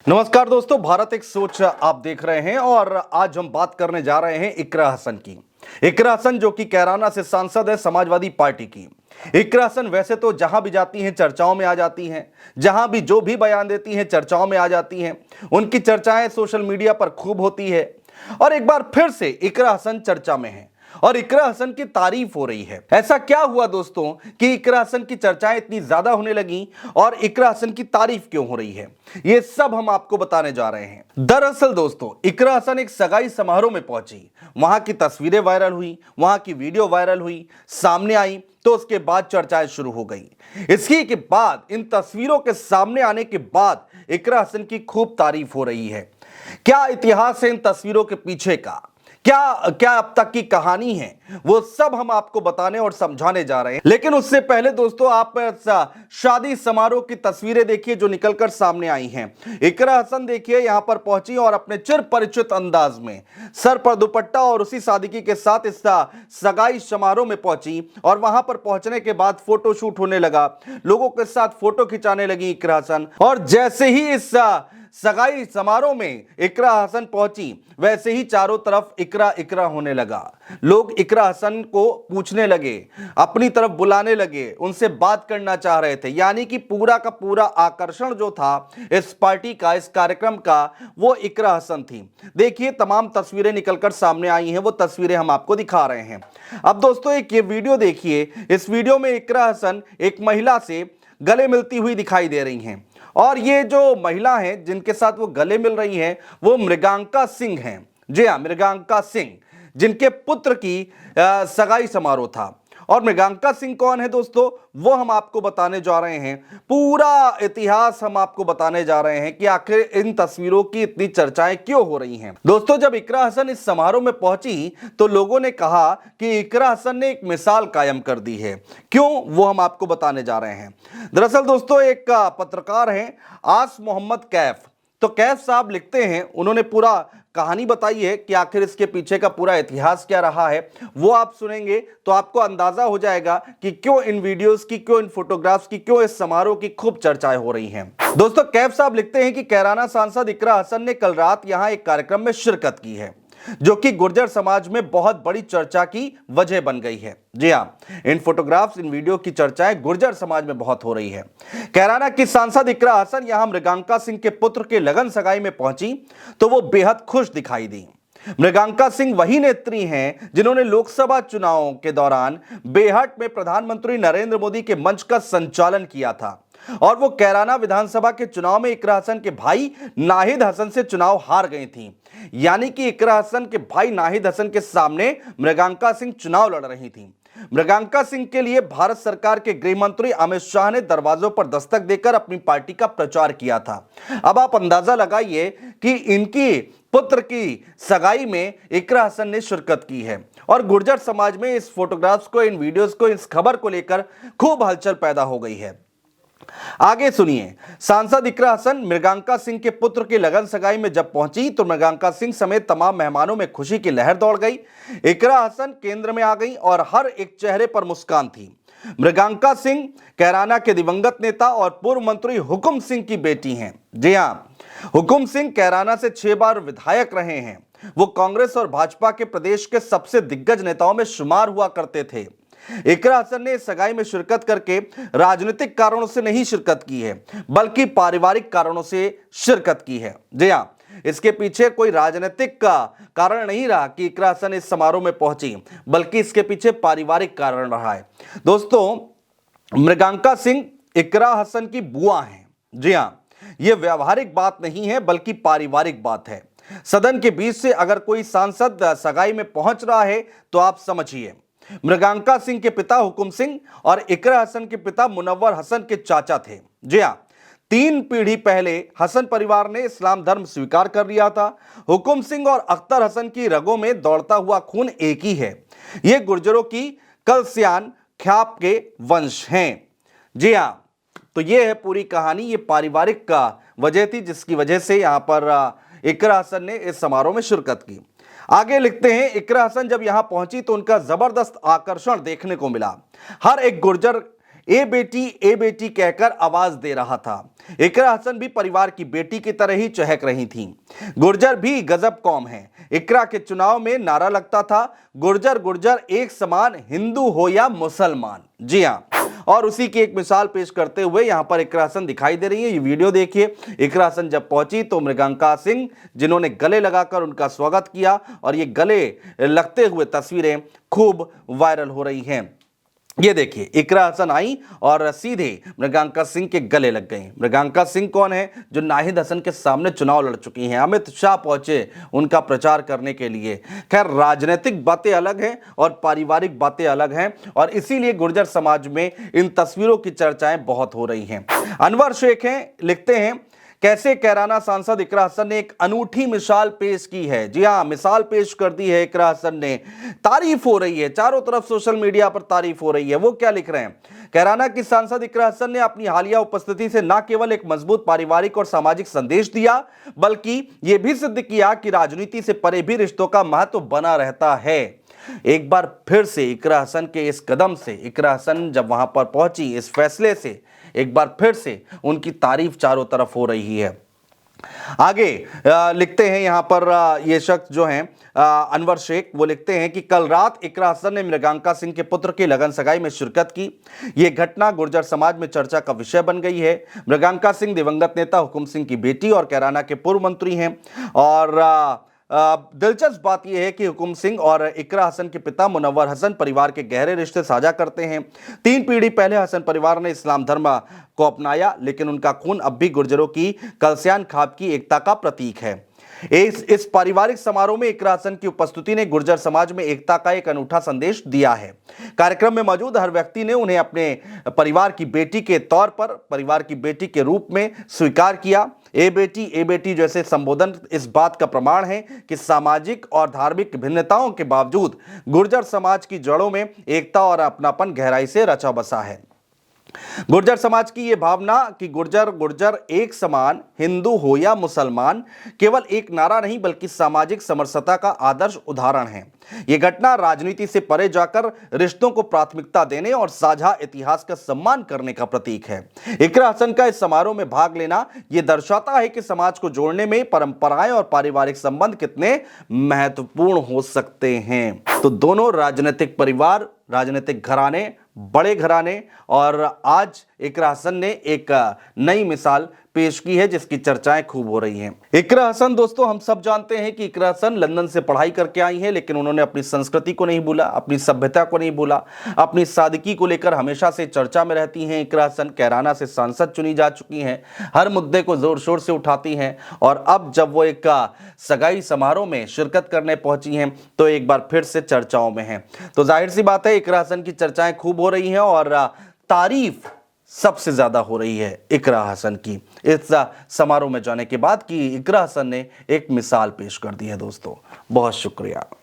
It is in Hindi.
नमस्कार दोस्तों, भारत एक सोच आप देख रहे हैं और आज हम बात करने जा रहे हैं इकरा हसन की। इकरा हसन जो कि कैराना से सांसद है समाजवादी पार्टी की। इकरा हसन वैसे तो जहां भी जाती हैं चर्चाओं में आ जाती हैं, जहां भी जो भी बयान देती हैं चर्चाओं में आ जाती हैं। उनकी चर्चाएं सोशल मीडिया पर खूब होती है और एक बार फिर से इकरा हसन चर्चा में है और इकरा हसन की तारीफ हो रही है। ऐसा क्या हुआ दोस्तों कि इकरा हसन की चर्चाएं इतनी ज्यादा होने लगी और इकरा हसन की तारीफ क्यों हो रही है, ये सब हम आपको बताने जा रहे हैं। दरअसल दोस्तों, इकरा हसन एक सगाई समारोह में पहुंची, वहां की तस्वीरें वायरल हुई, वहां की वीडियो वायरल हुई, सामने आई तो उसके बाद चर्चाएं शुरू हो गई। इसी के बाद इन तस्वीरों के सामने आने के बाद इकरा हसन की खूब तारीफ हो रही है। क्या इतिहास है इन तस्वीरों के पीछे का, क्या क्या अब तक की कहानी है, वो सब हम आपको बताने और समझाने जा रहे हैं। लेकिन उससे पहले दोस्तों, आप शादी समारोह की तस्वीरें देखिए जो निकलकर सामने आई हैं। इकरा हसन देखिए यहां पर पहुंची और अपने चिर परिचित अंदाज में सर पर दुपट्टा और उसी सादगी के साथ इस सगाई समारोह में पहुंची और वहां पर पहुंचने के बाद फोटो शूट होने लगा, लोगों के साथ फोटो खिंचाने लगी इकरा हसन। और जैसे ही इस सगाई समारोह में इकरा हसन पहुंची, वैसे ही चारों तरफ इकरा इकरा होने लगा। लोग इकरा हसन को पूछने लगे, अपनी तरफ बुलाने लगे, उनसे बात करना चाह रहे थे। यानी कि पूरा का पूरा आकर्षण जो था इस पार्टी का, इस कार्यक्रम का, वो इकरा हसन थी। देखिए तमाम तस्वीरें निकलकर सामने आई हैं, वो तस्वीरें हम आपको दिखा रहे हैं। अब दोस्तों एक ये वीडियो देखिए, इस वीडियो में इकरा हसन एक महिला से गले मिलती हुई दिखाई दे रही हैं और ये जो महिला हैं जिनके साथ वो गले मिल रही हैं वो मृगांका सिंह हैं। जी हाँ, मृगांका सिंह, जिनके पुत्र की सगाई समारोह था। और मृगांका सिंह कौन है दोस्तों, वो हम आपको बताने जा रहे हैं। पूरा इतिहास हम आपको बताने जा रहे हैं कि आखिर इन तस्वीरों की इतनी चर्चाएं क्यों हो रही हैं। दोस्तों, जब इकरा हसन इस समारोह में पहुंची तो लोगों ने कहा कि इकरा हसन ने एक मिसाल कायम कर दी है। क्यों, वो हम आपको बताने जा रहे हैं। दरअसल दोस्तों, एक पत्रकार हैं आस मोहम्मद कैफ, तो कैफ साहब लिखते हैं, उन्होंने पूरा कहानी बताई है कि आखिर इसके पीछे का पूरा इतिहास क्या रहा है। वो आप सुनेंगे तो आपको अंदाजा हो जाएगा कि क्यों इन वीडियोस की, क्यों इन फोटोग्राफ्स की, क्यों इस समारोह की खूब चर्चाएं हो रही हैं। दोस्तों, कैफ साहब लिखते हैं कि कैराना सांसद इकरा हसन ने कल रात यहां एक कार्यक्रम में शिरकत की है जो कि गुर्जर समाज में बहुत बड़ी चर्चा की वजह बन गई है। जी हां, इन फोटोग्राफ्स, इन वीडियो की चर्चाएं गुर्जर समाज में बहुत हो रही है। कैराना की सांसद इकरा हसन यहां मृगांका सिंह के पुत्र के लगन सगाई में पहुंची तो वो बेहद खुश दिखाई दी। मृगांका सिंह वही नेत्री हैं जिन्होंने लोकसभा चुनावों के दौरान बेहट में प्रधानमंत्री नरेंद्र मोदी के मंच का संचालन किया था और वो कैराना विधानसभा के चुनाव में इकरा हसन के भाई नाहिद हसन से चुनाव हार गई थी। यानी कि इकरा हसन के भाई नाहिद हसन के सामने मृगांका सिंह चुनाव लड़ रही थी। मृगांका सिंह के लिए भारत सरकार के गृह मंत्री अमित शाह ने दरवाजों पर दस्तक देकर अपनी पार्टी का प्रचार किया था। अब आप अंदाजा लगाइए कि इनकी पुत्र की सगाई में इकरा हसन ने शिरकत की है और गुर्जर समाज में इस फोटोग्राफ्स को, इन वीडियोस को, इस खबर को लेकर खूब हलचल पैदा हो गई है। आगे सुनिए, सांसद इकरा हसन मृगांका सिंह के पुत्र की लगन सगाई में जब पहुंची तो मृगांका सिंह समेत तमाम मेहमानों में खुशी की लहर दौड़ गई। इकरा हसन केंद्र में आ गई और हर एक चेहरे पर मुस्कान थी। मृगांका सिंह कैराना के दिवंगत नेता और पूर्व मंत्री हुकुम सिंह की बेटी हैं। जी हां, हुकुम सिंह कैराना से 6 बार विधायक रहे हैं। वो कांग्रेस और भाजपा के प्रदेश के सबसे दिग्गज नेताओं में शुमार हुआ करते थे। इकरा हसन ने सगाई में शिरकत करके राजनीतिक कारणों से नहीं शिरकत की है, बल्कि पारिवारिक कारणों से शिरकत की है। जी हां, इसके पीछे कोई राजनीतिक का कारण नहीं रहा कि इकरा हसन इस समारोह में पहुंची, बल्कि इसके पीछे पारिवारिक कारण रहा है। दोस्तों, मृगांका सिंह इकरा हसन की बुआ हैं। जी हां, यह व्यावहारिक बात नहीं है बल्कि पारिवारिक बात है। सदन के बीच से अगर कोई सांसद सगाई में पहुंच रहा है तो आप समझिए, मृगांका सिंह के पिता हुकुम सिंह और इकरा हसन के पिता मुनव्वर हसन के चाचा थे। जी हां, 3 पीढ़ी पहले हसन परिवार ने इस्लाम धर्म स्वीकार कर लिया था। हुकुम सिंह और अख्तर हसन की रगों में दौड़ता हुआ खून एक ही है। ये गुर्जरों की कलसियान ख्याप के वंश हैं। जी हां, तो ये है पूरी कहानी, ये पारिवारिक का वजह थी जिसकी वजह से यहां पर इकरा हसन ने इस समारोह में शिरकत की। आगे लिखते हैं, इकरा हसन जब यहां पहुंची तो उनका जबरदस्त आकर्षण देखने को मिला। हर एक गुर्जर ए बेटी कहकर आवाज दे रहा था। इकरा हसन भी परिवार की बेटी की तरह ही चहक रही थीं। गुर्जर भी गजब कौम है। इकरा के चुनाव में नारा लगता था, गुर्जर गुर्जर एक समान, हिंदू हो या मुसलमान। जी हां, और उसी की एक मिसाल पेश करते हुए यहां पर इकरा हसन दिखाई दे रही है। ये वीडियो देखिए। इकरा हसन जब पहुंची तो मृगांका सिंह, जिन्होंने गले लगाकर उनका स्वागत किया, और ये गले लगते हुए तस्वीरें खूब वायरल हो रही हैं। ये देखिए, इकरा हसन आई और सीधे मृगांका सिंह के गले लग गई। मृगांका सिंह कौन है? जो नाहिद हसन के सामने चुनाव लड़ चुकी हैं। अमित शाह पहुंचे उनका प्रचार करने के लिए। खैर, राजनीतिक बातें अलग हैं और पारिवारिक बातें अलग हैं, और इसीलिए गुर्जर समाज में इन तस्वीरों की चर्चाएं बहुत हो रही हैं। अनवर शेख हैं, लिखते हैं, कैसे कैराना सांसद इकरा हसन ने एक अनूठी मिसाल पेश की है। जी हां, मिसाल पेश कर दी है इकरा हसन ने। तारीफ हो रही है, चारों तरफ सोशल मीडिया पर तारीफ हो रही है। वो क्या लिख रहे हैं? कैराना की सांसद इकरा हसन ने अपनी हालिया उपस्थिति से न केवल एक मजबूत पारिवारिक और सामाजिक संदेश दिया, बल्कि यह भी सिद्ध किया कि राजनीति से परे भी रिश्तों का महत्व बना रहता है। एक बार फिर से इकरा हसन के इस कदम से, इकरा हसन जब वहां पर पहुंची, इस फैसले से एक बार फिर से उनकी तारीफ चारों तरफ हो रही है। आगे लिखते हैं यहां पर ये शख्स जो हैं अनवर शेख, वो लिखते हैं कि कल रात इकरा हसन ने मृगांका सिंह के पुत्र की लगन सगाई में शिरकत की। यह घटना गुर्जर समाज में चर्चा का विषय बन गई है। मृगांका सिंह दिवंगत नेता हुकुम सिंह की बेटी और कैराना के पूर्व मंत्री हैं। और दिलचस्प बात यह है कि हुकुम सिंह और इकरा हसन के पिता मुनव्वर हसन परिवार के गहरे रिश्ते साझा करते हैं। 3 पीढ़ी पहले हसन परिवार ने इस्लाम धर्म को अपनाया, लेकिन उनका खून अब भी गुर्जरों की कलस्यान खाब की एकता का प्रतीक है। इस पारिवारिक समारोह में इकरा हसन की उपस्थिति ने गुर्जर समाज में एकता का एक अनूठा संदेश दिया है। कार्यक्रम में मौजूद हर व्यक्ति ने उन्हें अपने परिवार की बेटी के तौर पर, परिवार की बेटी के रूप में स्वीकार किया। ए बेटी जैसे संबोधन इस बात का प्रमाण है कि सामाजिक और धार्मिक भिन्नताओं के बावजूद गुर्जर समाज की जड़ों में एकता और अपनापन गहराई से रचा बसा है। गुर्जर समाज की यह भावना कि गुर्जर गुर्जर एक समान, हिंदू हो या मुसलमान, केवल एक नारा नहीं बल्कि सामाजिक समरसता का आदर्श उदाहरण है। यह घटना राजनीति से परे जाकर रिश्तों को प्राथमिकता देने और साझा इतिहास का सम्मान करने का प्रतीक है। इकरा हसन का इस समारोह में भाग लेना यह दर्शाता है कि समाज को जोड़ने में परंपराएं और पारिवारिक संबंध कितने महत्वपूर्ण हो सकते हैं। तो दोनों राजनीतिक परिवार, राजनीतिक घराने, बड़े घराने, और आज इकरा हसन ने एक नई मिसाल पेश की है जिसकी चर्चाएं खूब हो रही हैं। इकरा हसन, दोस्तों, हम सब जानते हैं कि इकरा हसन लंदन से पढ़ाई करके आई हैं, लेकिन उन्होंने अपनी संस्कृति को नहीं भूला, अपनी सभ्यता को नहीं भूला, अपनी सादगी को लेकर हमेशा से चर्चा में रहती हैं। इकरा हसन कैराना से सांसद चुनी जा चुकी हैं, हर मुद्दे को जोर शोर से उठाती हैं, और अब जब वो एक सगाई समारोह में शिरकत करने पहुंची हैं तो एक बार फिर से चर्चाओं में हैं। तो जाहिर सी बात है, इकरा हसन की चर्चाएं खूब हो रही हैं और तारीफ सबसे ज्यादा हो रही है इकरा हसन की इस समारोह में जाने के बाद कि इकरा हसन ने एक मिसाल पेश कर दी है। दोस्तों, बहुत शुक्रिया।